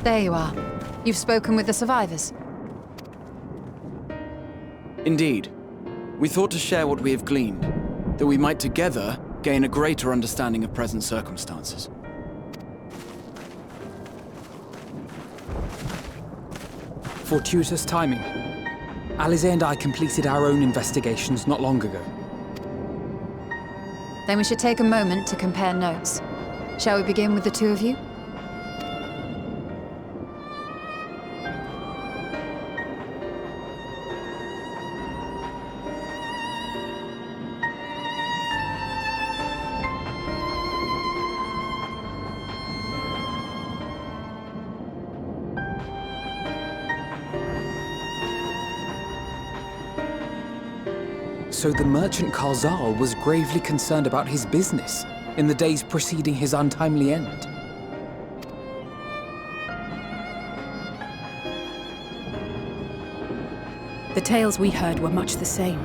There you are. You've spoken with the survivors. Indeed. We thought to share what we have gleaned, that we might together gain a greater understanding of present circumstances. Fortuitous timing. Alize and I completed our own investigations not long ago. Then we should take a moment to compare notes. Shall we begin with the two of you? So the merchant Karzal was gravely concerned about his business in the days preceding his untimely end. The tales we heard were much the same.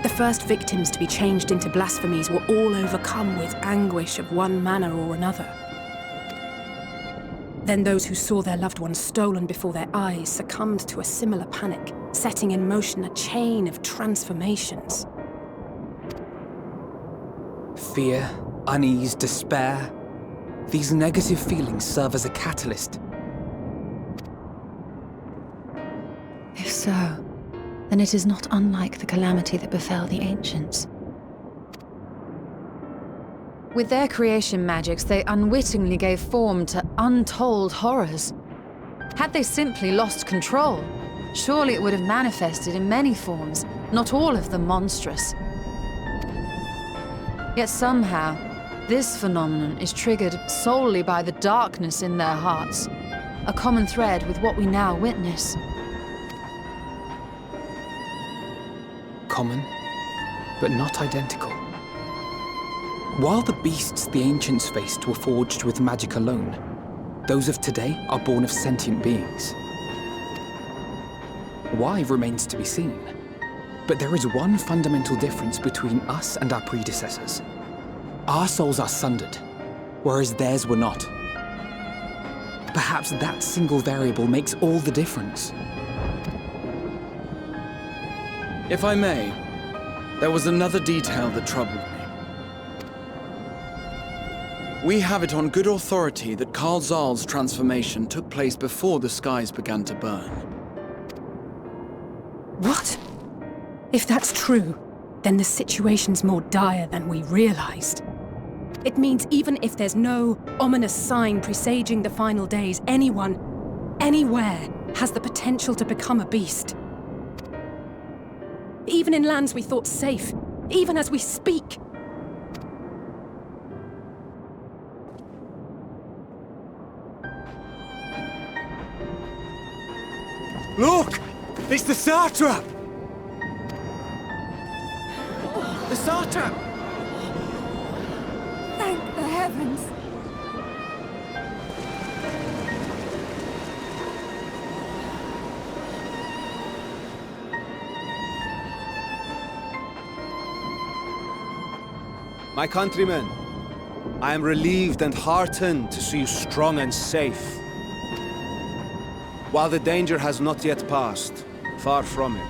The first victims to be changed into blasphemies were all overcome with anguish of one manner or another. Then those who saw their loved ones stolen before their eyes succumbed to a similar panic, setting in motion a chain of transformations. Fear, unease, despair. These negative feelings serve as a catalyst. If so, then it is not unlike the calamity that befell the ancients. With their creation magics, they unwittingly gave form to untold horrors. Had they simply lost control, surely it would have manifested in many forms, not all of them monstrous. Yet somehow, this phenomenon is triggered solely by the darkness in their hearts, a common thread with what we now witness. Common, but not identical. While the beasts the ancients faced were forged with magic alone, those of today are born of sentient beings. Why remains to be seen, but there is one fundamental difference between us and our predecessors. Our souls are sundered, whereas theirs were not. Perhaps that single variable makes all the difference. If I may, there was another detail that troubled me. We have it on good authority that Karzal's transformation took place before the skies began to burn. What? If that's true, then the situation's more dire than we realized. It means even if there's no ominous sign presaging the final days, anyone, anywhere, has the potential to become a beast. Even in lands we thought safe, even as we speak. Look! It's the satrap! The satrap! Thank the heavens! My countrymen, I am relieved and heartened to see you strong and safe. While the danger has not yet passed, far from it,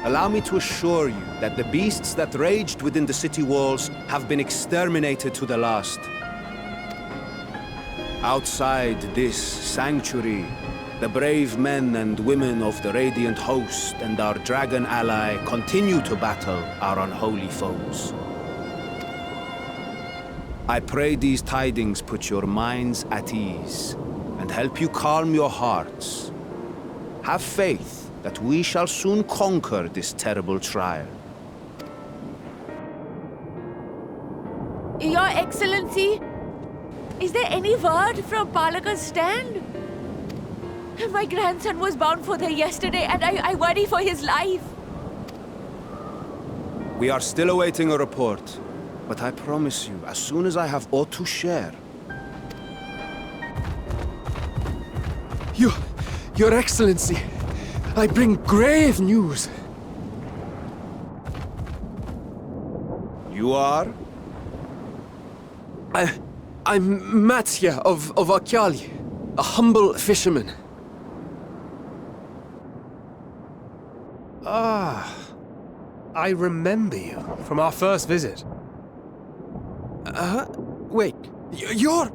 allow me to assure you that the beasts that raged within the city walls have been exterminated to the last. Outside this sanctuary, the brave men and women of the Radiant Host and our dragon ally continue to battle our unholy foes. I pray these tidings put your minds at ease and help you calm your hearts. Have faith that we shall soon conquer this terrible trial. Your Excellency, is there any word from Palaka's stand? My grandson was bound for there yesterday and I worry for his life. We are still awaiting a report, but I promise you, as soon as I have aught to share. Your Excellency, I bring grave news. You are? I'm Matsya of Akyali. a humble fisherman. Ah, I remember you from our first visit. Wait, you're...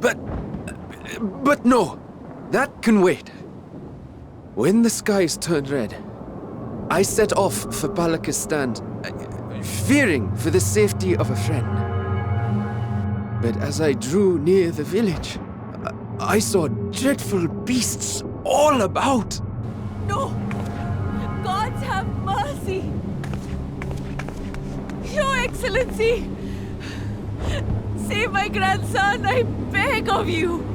But no, that can wait. When the skies turned red, I set off for Balaka's stand, fearing for the safety of a friend. But as I drew near the village, I saw dreadful beasts all about. No! Gods have mercy! Your Excellency! Save my grandson, I beg of you!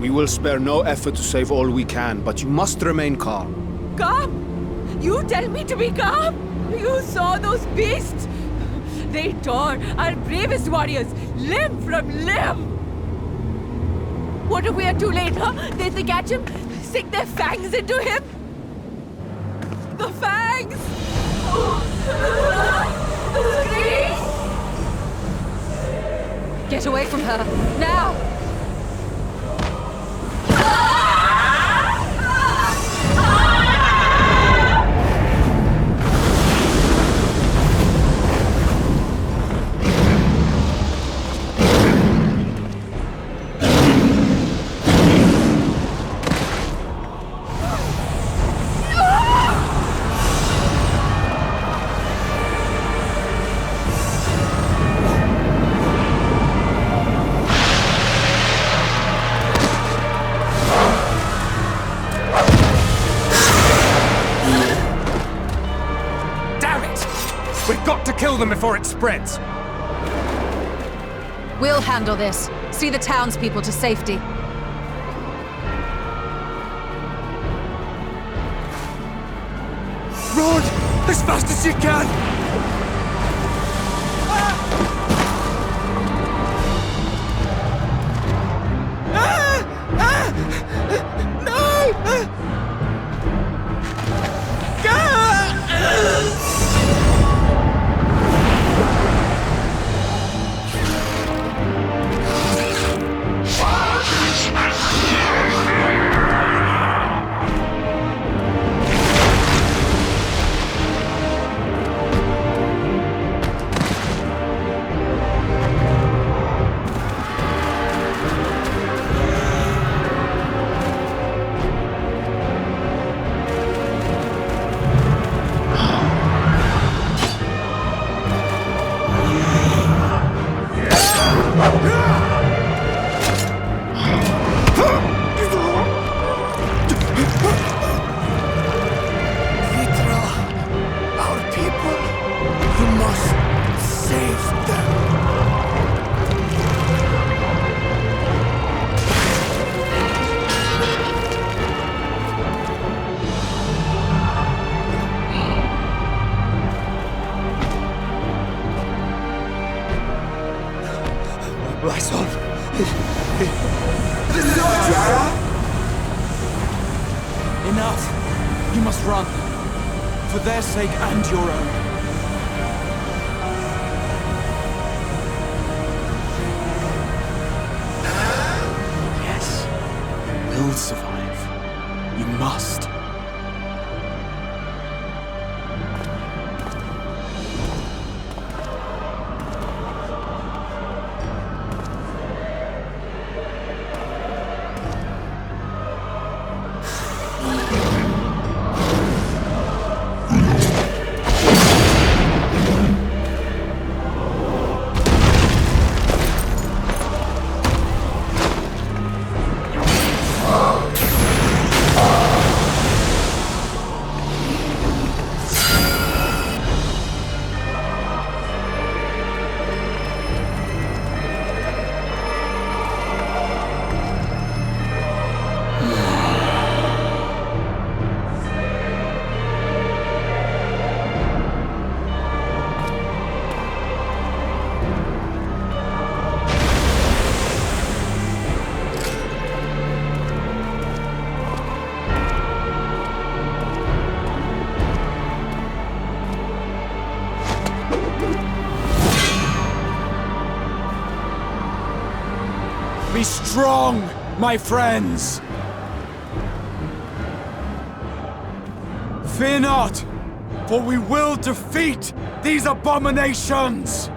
We will spare no effort to save all we can, but you must remain calm. Calm? You tell me to be calm? You saw those beasts? They tore our bravest warriors limb from limb! What if we are too late, huh? They catch him, stick their fangs into him? The fangs! The screams! Get away from her, now! Kill them before it spreads! We'll handle this. See the townspeople to safety. Run! As fast as you can! Enough! You must run. For their sake and your own. Yes. You'll survive. You must. Be strong, my friends! Fear not, for we will defeat these abominations!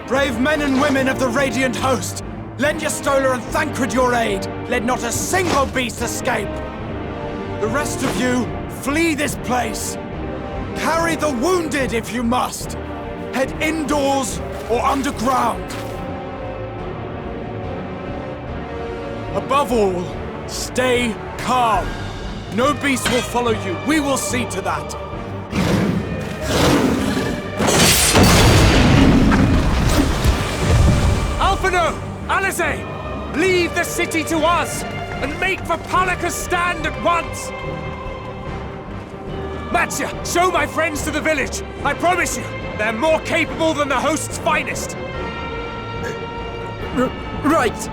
Brave men and women of the Radiant Host, lend your Stola and Thancred your aid. Let not a single beast escape. The rest of you, flee this place. Carry the wounded if you must. Head indoors or underground. Above all, stay calm. No beast will follow you. We will see to that. Alphino! Alice! Leave the city to us, and make for Palaka's stand at once! Matsya, show my friends to the village! I promise you, they're more capable than the host's finest! Right!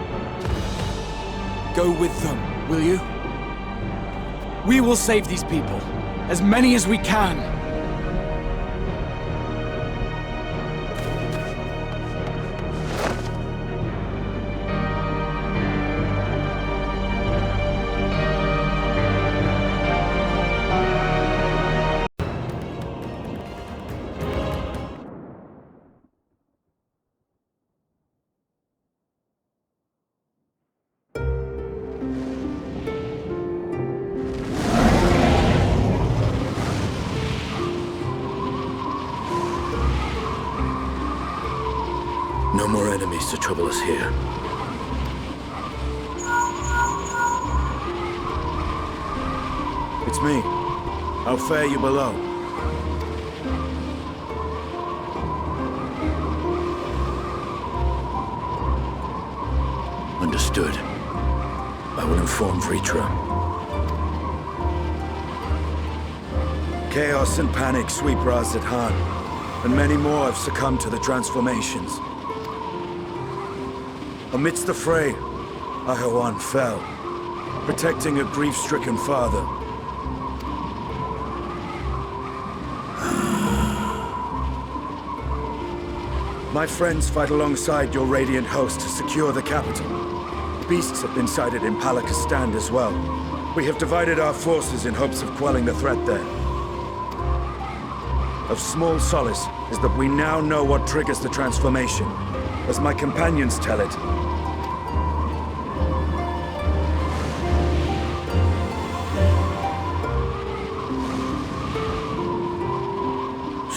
Go with them, will you? We will save these people. As many as we can. No more enemies to trouble us here. It's me. How fare you below? Understood. I will inform Vrtra. Chaos and panic sweep Raz-at-Han, and many more have succumbed to the transformations. Amidst the fray, Ahawan fell, protecting a grief-stricken father. My friends fight alongside your Radiant Host to secure the capital. Beasts have been sighted in Palaka's stand as well. We have divided our forces in hopes of quelling the threat there. Of small solace is that we now know what triggers the transformation, as my companions tell it.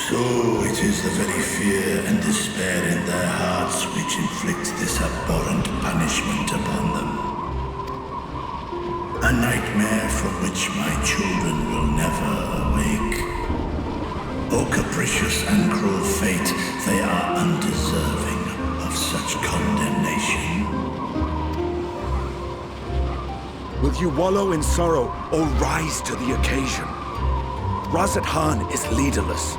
So it is the very fear and despair in their hearts which inflicts this abhorrent punishment upon them. A nightmare from which my children will never awake. O capricious and cruel fate, they are undeserving of such condemnation. Will you wallow in sorrow or rise to the occasion? Raz-at-Han is leaderless.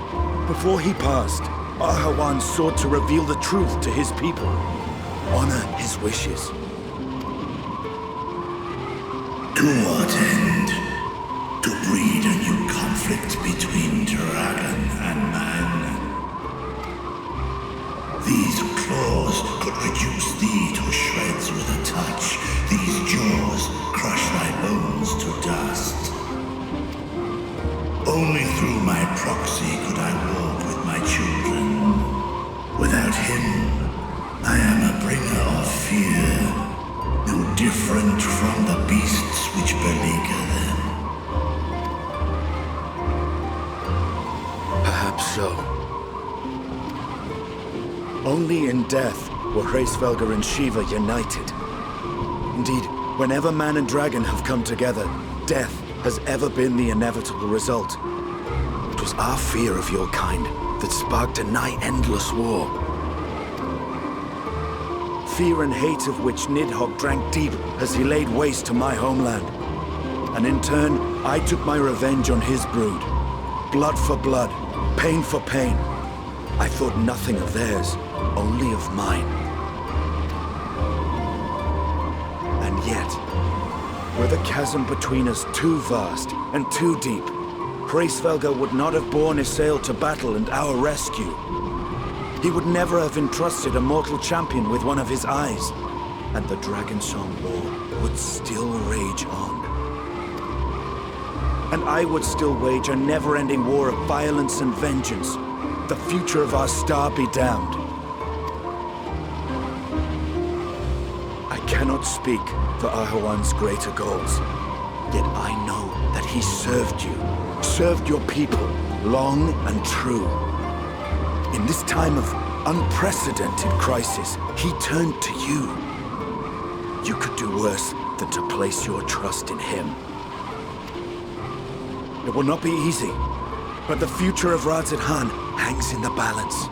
Before he passed, Ahawan sought to reveal the truth to his people. Honor his wishes. To what end? To breed a new conflict between dragon and man. These claws could reduce thee to shreds with a touch. These jaws crush thy bones to dust. Only through my proxy could I walk with my children. Without him, I am a bringer of fear, no different from the beasts which beleaguer them. Perhaps so. Only in death were Hraesvelgr and Shiva united. Indeed, whenever man and dragon have come together, death has ever been the inevitable result. It was our fear of your kind that sparked a nigh-endless war. Fear and hate of which Nidhogg drank deep as he laid waste to my homeland. And in turn, I took my revenge on his brood. Blood for blood, pain for pain. I thought nothing of theirs, only of mine. And yet, were the chasm between us too vast and too deep, Hraesvelgr would not have borne his sail to battle and our rescue. He would never have entrusted a mortal champion with one of his eyes, and the Dragonsong War would still rage on. And I would still wage a never-ending war of violence and vengeance. The future of our star be damned. I cannot speak for Ahuan's greater goals, yet I know that he served you, served your people, long and true. In this time of unprecedented crisis, he turned to you. You could do worse than to place your trust in him. It will not be easy, but the future of Radz-at-Han hangs in the balance.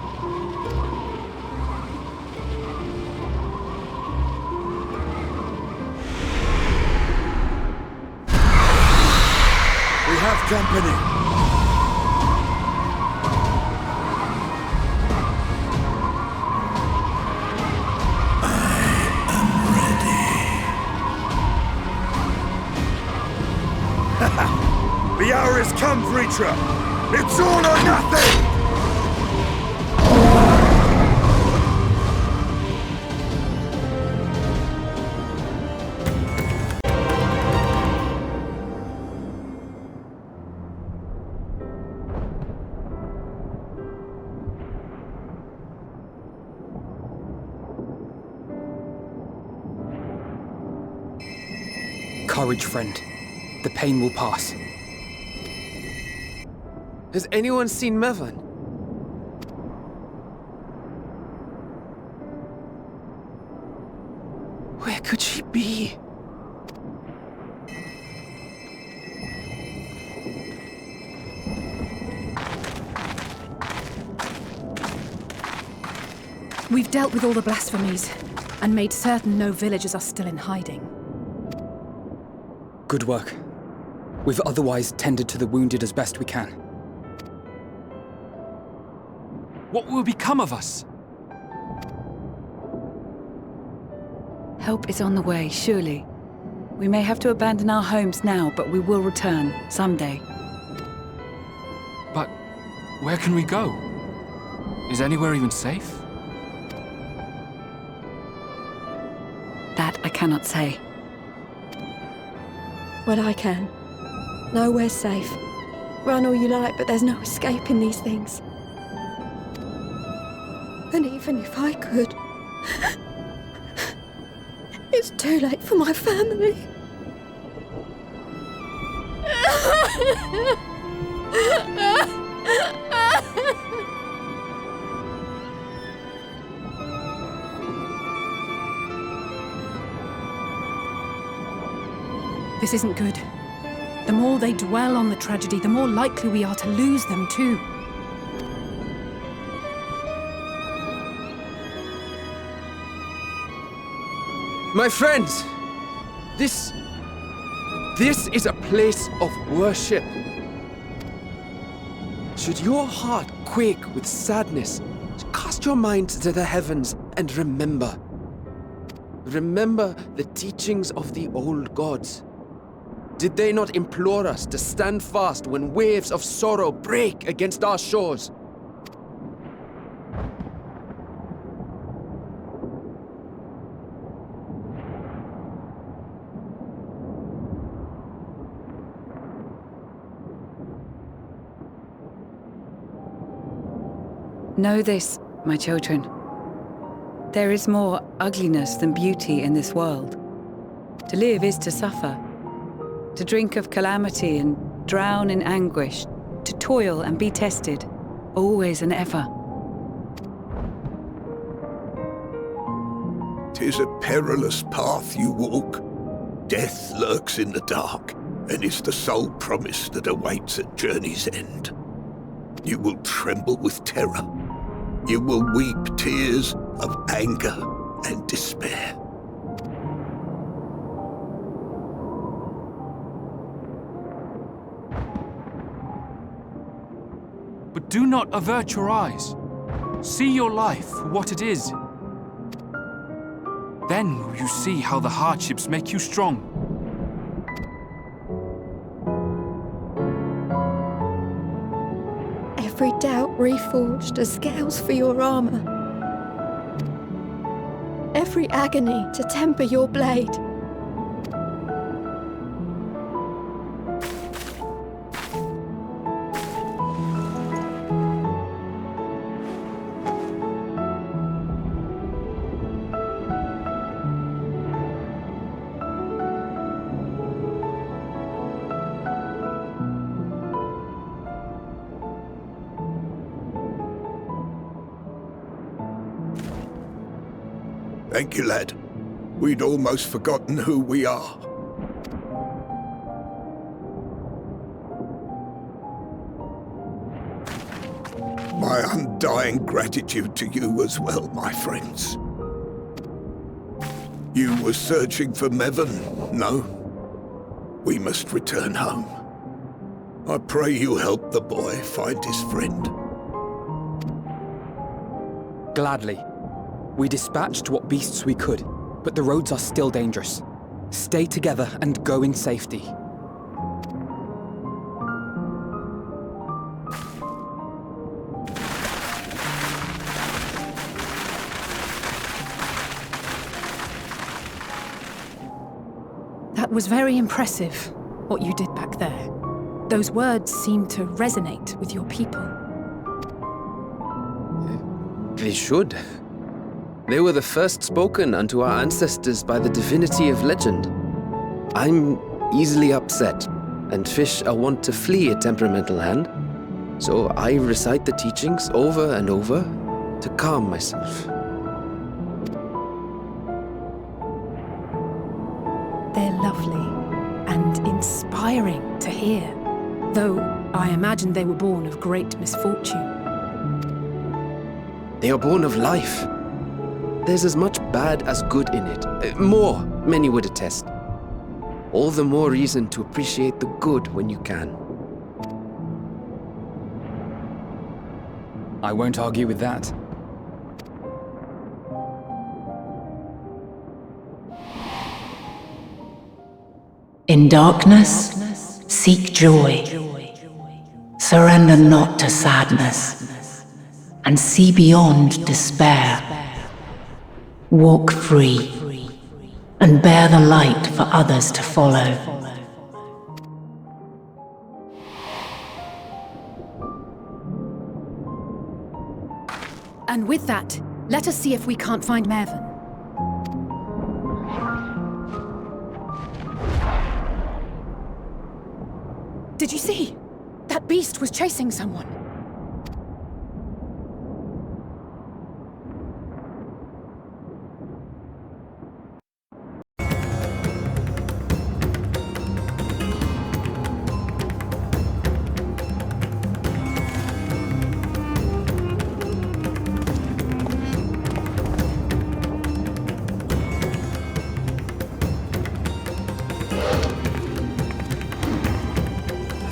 We have company. The hour has come, Vrtra! It's all or nothing! Courage, friend. The pain will pass. Has anyone seen Mehvan? Where could she be? We've dealt with all the blasphemies, and made certain no villagers are still in hiding. Good work. We've otherwise tended to the wounded as best we can. What will become of us? Help is on the way, surely. We may have to abandon our homes now, but we will return, someday. But where can we go? Is anywhere even safe? That I cannot say. Well, I can. Nowhere's safe. Run all you like, but there's no escaping these things. And even if I could, it's too late for my family. This isn't good. The more they dwell on the tragedy, the more likely we are to lose them too. My friends, this is a place of worship. Should your heart quake with sadness, cast your mind to the heavens and remember. Remember the teachings of the old gods. Did they not implore us to stand fast when waves of sorrow break against our shores? Know this, my children. There is more ugliness than beauty in this world. To live is to suffer. To drink of calamity and drown in anguish. To toil and be tested, always and ever. 'Tis a perilous path you walk. Death lurks in the dark, and is the sole promise that awaits at journey's end. You will tremble with terror. You will weep tears of anger and despair. But do not avert your eyes. See your life for what it is. Then will you see how the hardships make you strong. every doubt reforged as scales for your armor. Every agony to temper your blade. Thank you, lad. We'd almost forgotten who we are. My undying gratitude to you as well, my friends. You were searching for Mehvan, no? We must return home. I pray you help the boy find his friend. Gladly. We dispatched what beasts we could, but the roads are still dangerous. Stay together and go in safety. That was very impressive, what you did back there. Those words seem to resonate with your people. They should. They were the first spoken unto our ancestors by the divinity of legend. I'm easily upset, and fish are wont to flee a temperamental hand, so I recite the teachings over and over to calm myself. They're lovely and inspiring to hear, though I imagine they were born of great misfortune. They are born of life. There's as much bad as good in it. More, many would attest. All the more reason to appreciate the good when you can. I won't argue with that. In darkness, seek joy. Surrender not to sadness, and see beyond despair. Walk free, and bear the light for others to follow. And with that, let us see if we can't find Mehvan. Did you see? That beast was chasing someone.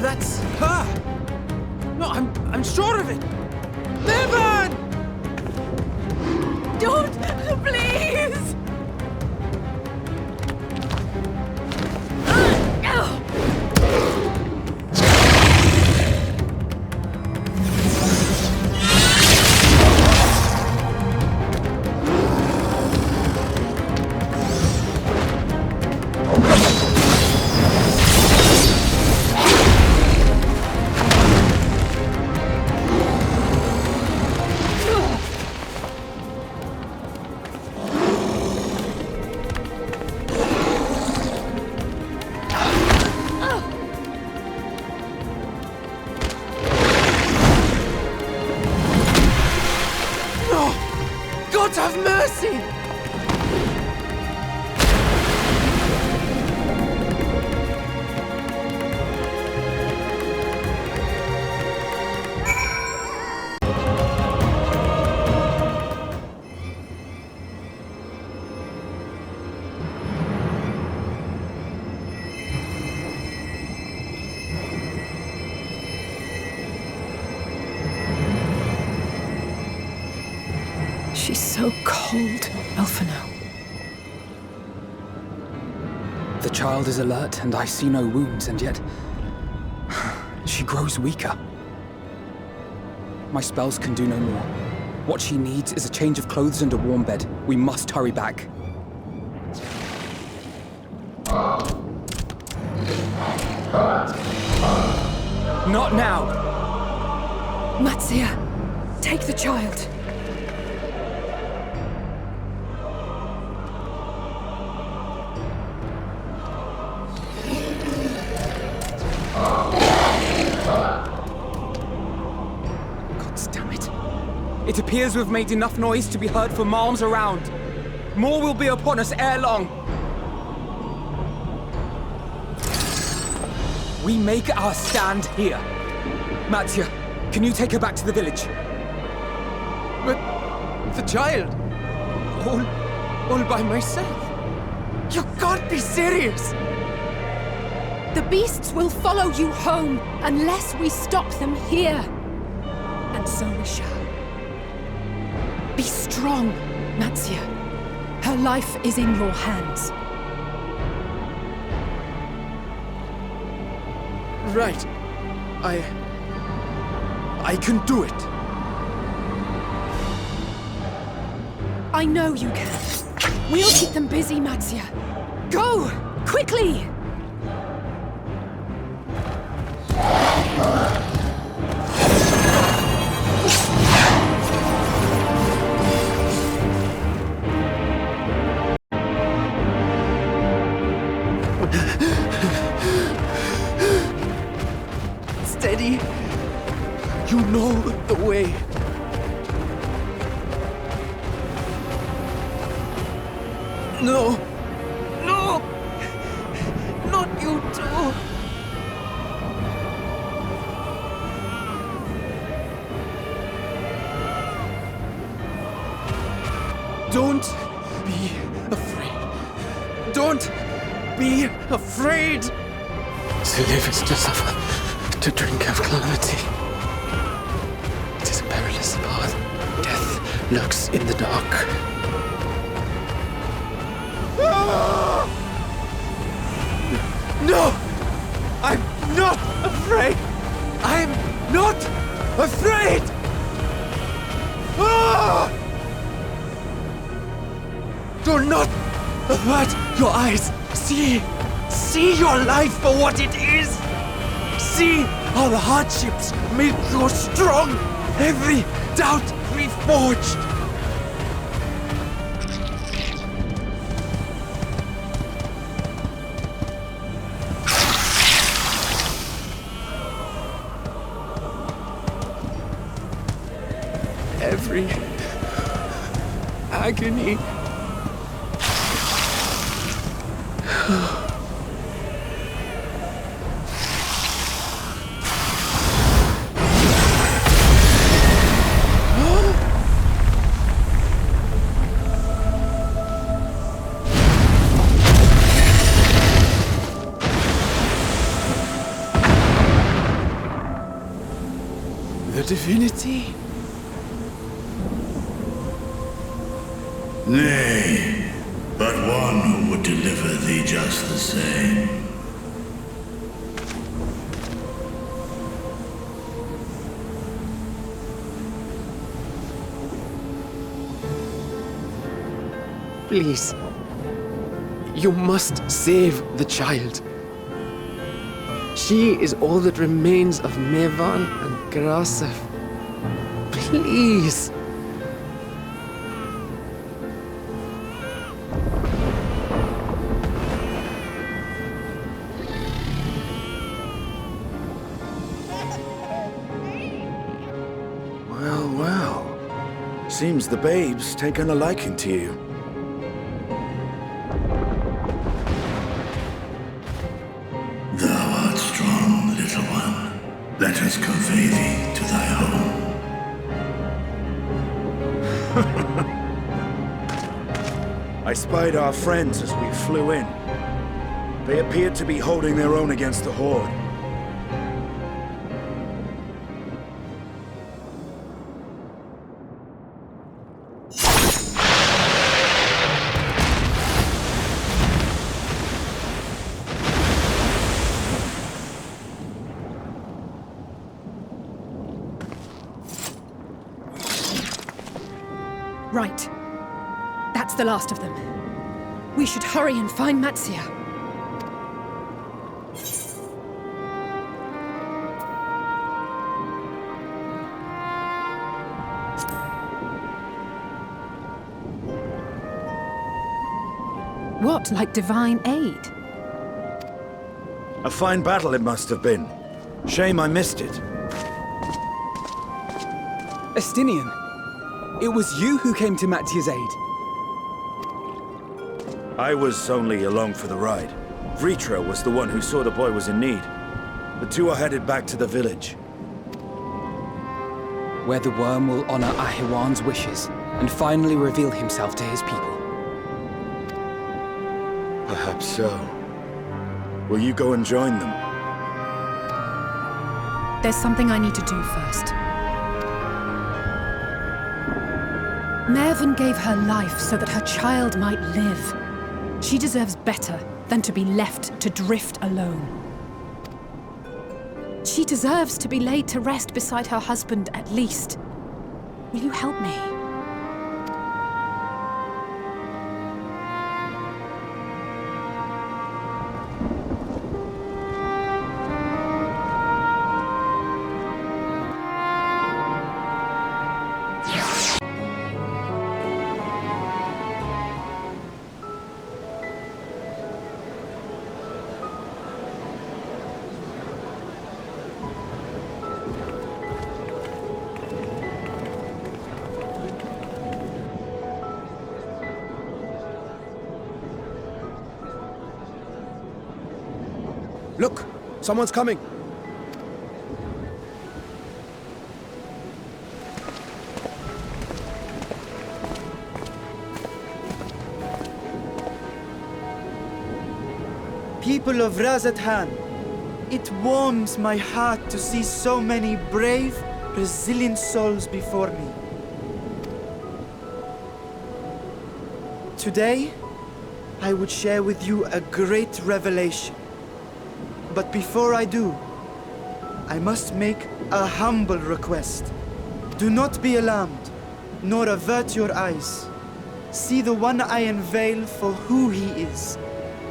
That's her! No, I'm sure of it! Mehvan! Don't! Please! God have mercy! She's so cold, Elfino. The child is alert, and I see no wounds, and yet she grows weaker. My spells can do no more. What she needs is a change of clothes and a warm bed. We must hurry back. Not now! Matsya, take the child. It appears we've made enough noise to be heard for miles around. More will be upon us ere long. We make our stand here. Matsya, can you take her back to the village? But the child, all by myself. You can't be serious. The beasts will follow you home unless we stop them here. And so we shall. Be strong, Matsya. Her life is in your hands. Right. I can do it. I know you can. We'll keep them busy, Matsya. Go! Quickly! Steady. You know the way. No! No! Not you too! Don't be afraid. Don't be afraid! To live is to suffer, to drink of calamity. It is a perilous path. Death lurks in the dark. No! I'm not afraid! I'm not afraid! Ah! Do not avert your eyes! See your life for what it is! See how the hardships make you strong! Every doubt reforged! Every agony. The divinity? Nay, but one who would deliver thee just the same. Please. You must save the child. She is all that remains of Mehvan and Grasef. Please. Well. Seems the babe's taken a liking to you. Thou art strong, little one. Let us convey thee to thy home. I spied our friends as we flew in. They appeared to be holding their own against the Horde. Right. That's the last of them. We should hurry and find Matsya. What, like divine aid? A fine battle it must have been. Shame I missed it. Estinien, it was you who came to Matsya's aid. I was only along for the ride. Vrtra was the one who saw the boy was in need. The two are headed back to the village. Where the worm will honor Ahiwan's wishes and finally reveal himself to his people. Perhaps so. Will you go and join them? There's something I need to do first. Mehvan gave her life so that her child might live. She deserves better than to be left to drift alone. She deserves to be laid to rest beside her husband at least. Will you help me? Look! Someone's coming! People of Razathan, it warms my heart to see so many brave, resilient souls before me. Today, I would share with you a great revelation. But before I do, I must make a humble request. Do not be alarmed, nor avert your eyes. See the one I unveil for who he is,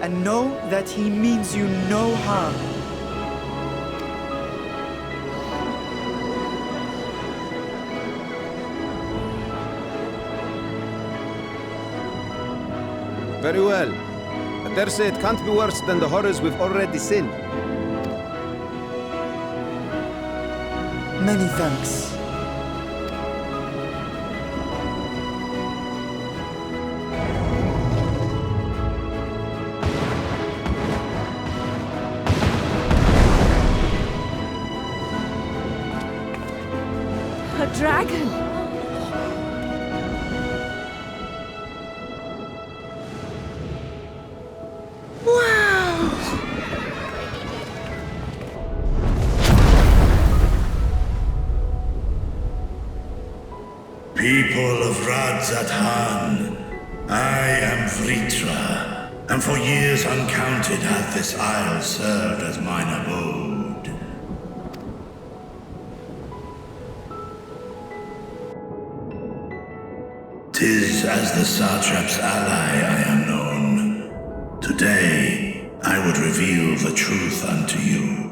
and know that he means you no harm. Very well. I dare say it can't be worse than the horrors we've already seen. Many thanks. A dragon! People of Razathan, I am Vrtra, and for years uncounted hath this isle served as mine abode. 'Tis as the satrap's ally I am known. Today, I would reveal the truth unto you.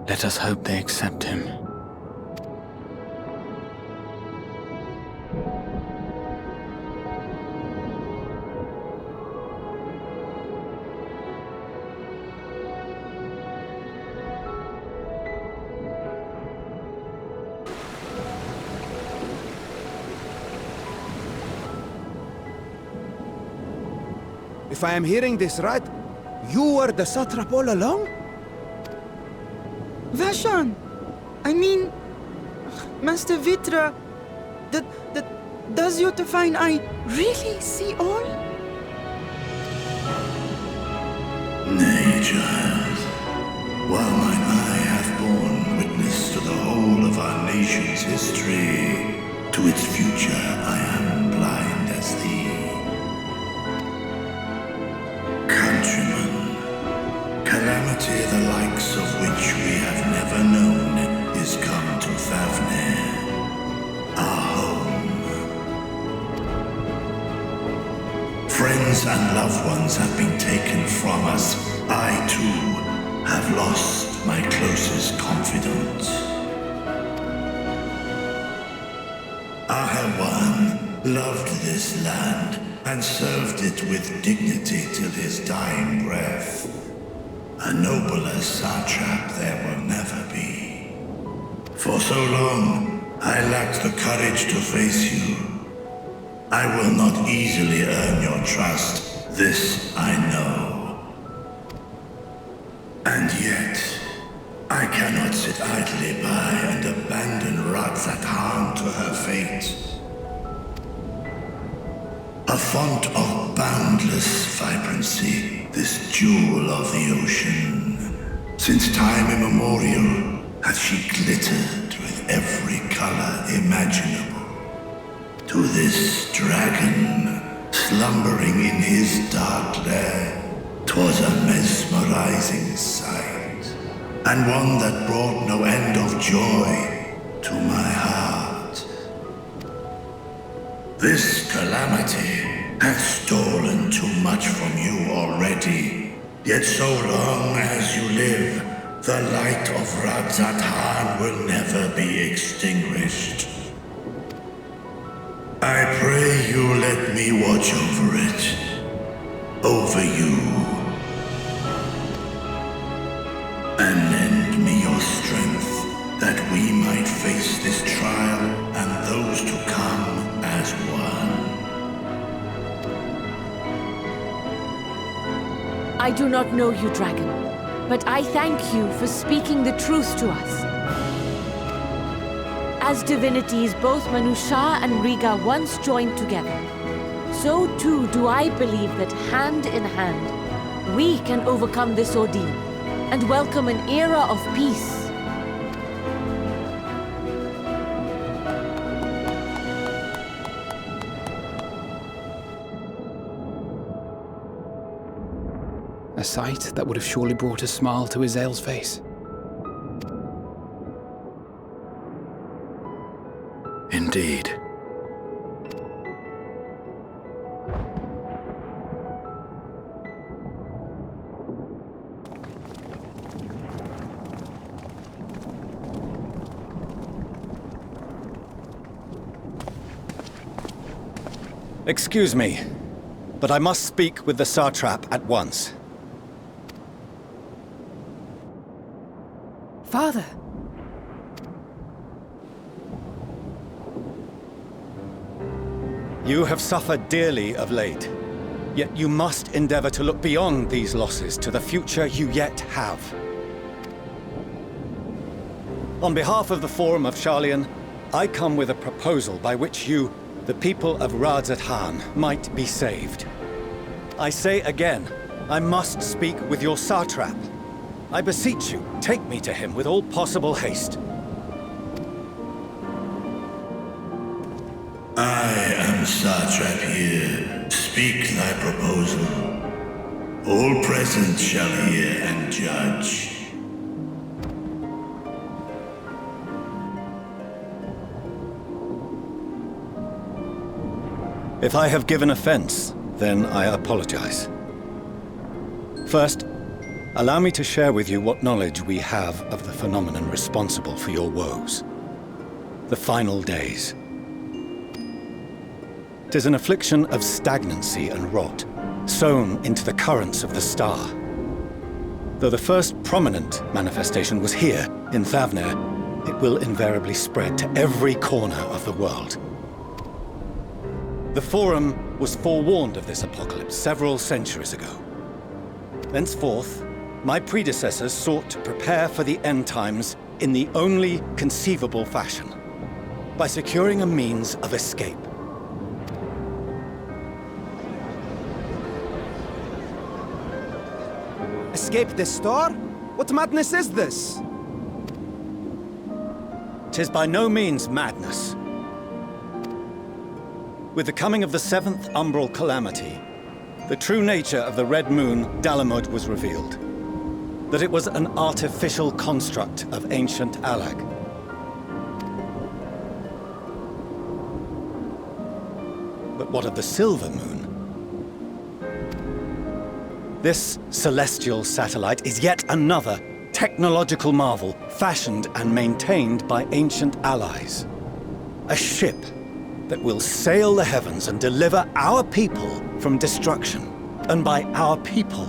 Let us hope they accept him. If I am hearing this right, you were the satrap all along? Vashan! I mean, Master Vrtra, does your divine eye really see all? Nay, child. While mine eye hath borne witness to the whole of our nation's history, to its future I am blind as thee. Countrymen, calamity the likes of which we have never known is come to Fafnir, our home. Friends and loved ones have been taken from us. I, too, have lost my closest confidant. Ahawan loved this land and served it with dignity till his dying breath. A nobler satrap there will never be. For so long, I lacked the courage to face you. I will not easily earn your trust, this I know. And yet, I cannot sit idly by and abandon Vrtra to her fate. A font of boundless vibrancy, this jewel of the ocean. Since time immemorial, hath she glittered with every color imaginable. To this dragon, slumbering in his dark lair, 'twas a mesmerizing sight, and one that brought no end of joy to my heart. This calamity hath stolen too much from you already, yet so long as you live, the light of Vrtra will never be extinguished. I pray you let me watch over it, over you, and lend me your strength that we might face this trial and those to come as one. I do not know you, dragon, but I thank you for speaking the truth to us. As divinities, both Manusha and Riga once joined together, so too do I believe that hand in hand, we can overcome this ordeal and welcome an era of peace. A sight that would have surely brought a smile to Azael's face. Indeed. Excuse me, but I must speak with the satrap at once. Father! You have suffered dearly of late, yet you must endeavor to look beyond these losses to the future you yet have. On behalf of the Forum of Garlean, I come with a proposal by which you, the people of Vrtra, might be saved. I say again, I must speak with your satrap. I beseech you, take me to him with all possible haste. I am satrap here. Speak thy proposal. All present shall hear and judge. If I have given offense, then I apologize. First, allow me to share with you what knowledge we have of the phenomenon responsible for your woes. The final days. 'Tis an affliction of stagnancy and rot, sown into the currents of the star. Though the first prominent manifestation was here, in Fafnir, it will invariably spread to every corner of the world. The Forum was forewarned of this apocalypse several centuries ago. Thenceforth, my predecessors sought to prepare for the end times in the only conceivable fashion, by securing a means of escape. Escape the star? What madness is this? 'Tis by no means madness. With the coming of the Seventh Umbral Calamity, the true nature of the Red Moon, Dalamud, was revealed. That it was an artificial construct of ancient Alag, What of the silver moon? This celestial satellite is yet another technological marvel fashioned and maintained by ancient allies. A ship that will sail the heavens and deliver our people from destruction. And by our people,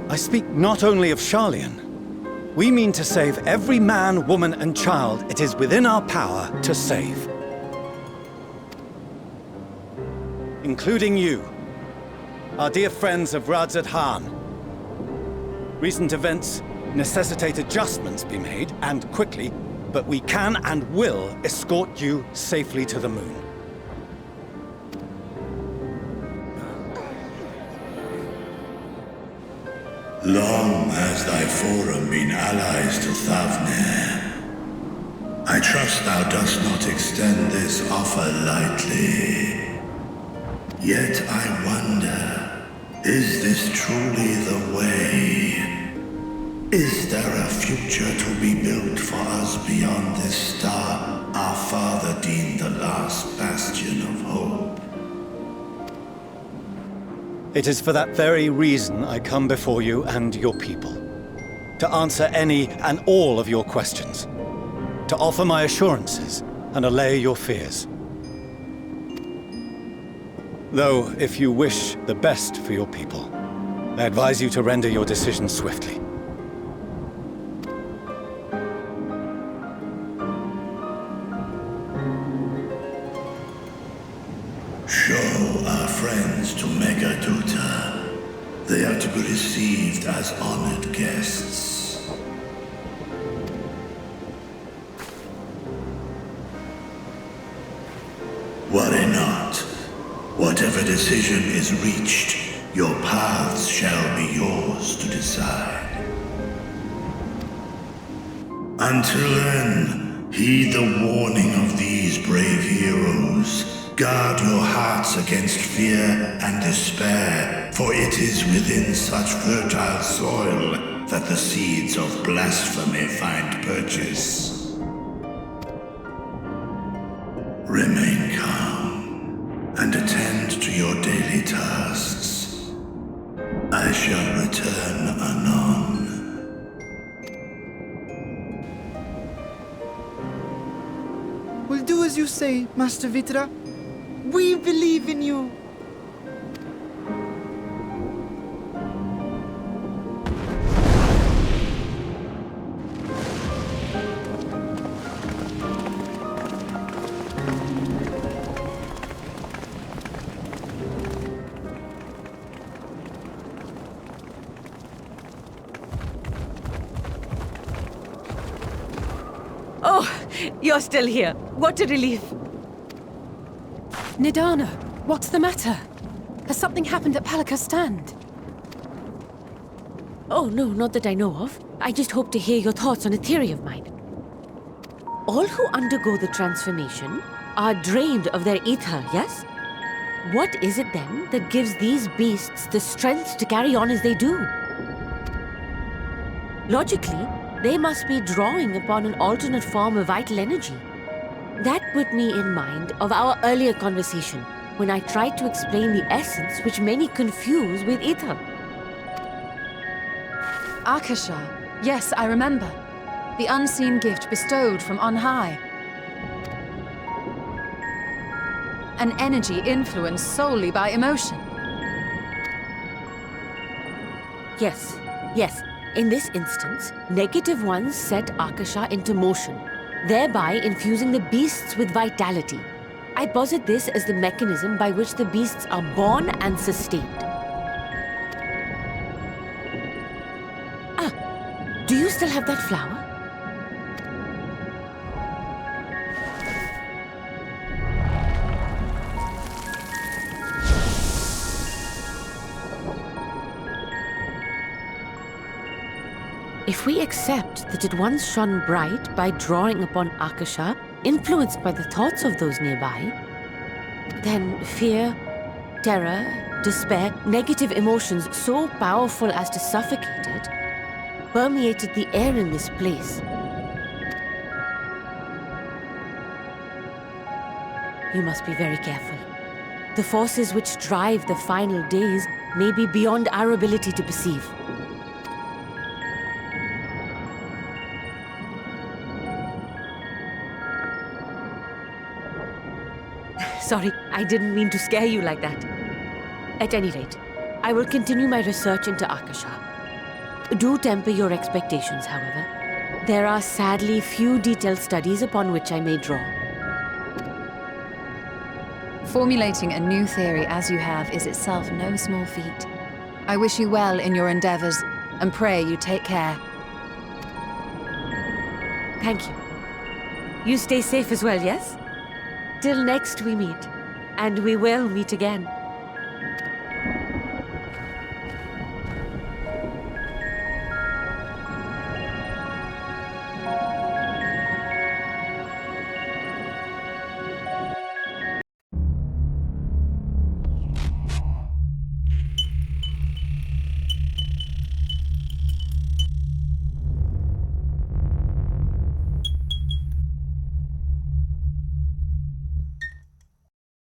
I speak not only of Sharlayan. We mean to save every man, woman, and child it is within our power to save. Including you, our dear friends of Vrtra. Recent events necessitate adjustments be made, and quickly, but we can and will escort you safely to the moon. Long has thy forum been allies to Thavnir. I trust thou dost not extend this offer lightly. Yet I wonder, is this truly the way? Is there a future to be built for us beyond this star our father deemed the last bastion of hope? It is for that very reason I come before you and your people. To answer any and all of your questions. To offer my assurances and allay your fears. Though, if you wish the best for your people, I advise you to render your decision swiftly. Show our friends to Megaduta. They are to be received as honored guests. Worry not. Whatever decision is reached, your paths shall be yours to decide. Until then, heed the warning of these brave heroes. Guard your hearts against fear and despair, for it is within such fertile soil that the seeds of blasphemy find purchase. Remain calm and attend to your daily tasks. I shall return anon. We'll do as you say, Master Vrtra. We believe in you. Oh, you're still here. What a relief. Nidana, what's the matter? Has something happened at Palaka's stand? Oh, no, not that I know of. I just hope to hear your thoughts on a theory of mine. All who undergo the transformation are drained of their ether, yes? What is it then that gives these beasts the strength to carry on as they do? Logically, they must be drawing upon an alternate form of vital energy. That put me in mind of our earlier conversation, when I tried to explain the essence which many confuse with ether. Akasha. Yes, I remember. The unseen gift bestowed from on high. An energy influenced solely by emotion. Yes, yes. In this instance, negative ones set Akasha into motion, thereby infusing the beasts with vitality. I posit this as the mechanism by which the beasts are born and sustained. Ah, do you still have that flower? If we accept that it once shone bright by drawing upon Akasha, influenced by the thoughts of those nearby, then fear, terror, despair, negative emotions so powerful as to suffocate it, permeated the air in this place. You must be very careful. The forces which drive the final days may be beyond our ability to perceive. Sorry, I didn't mean to scare you like that. At any rate, I will continue my research into Akasha. Do temper your expectations, however. There are sadly few detailed studies upon which I may draw. Formulating a new theory as you have is itself no small feat. I wish you well in your endeavors, and pray you take care. Thank you. You stay safe as well, yes? Till next we meet. And we will meet again.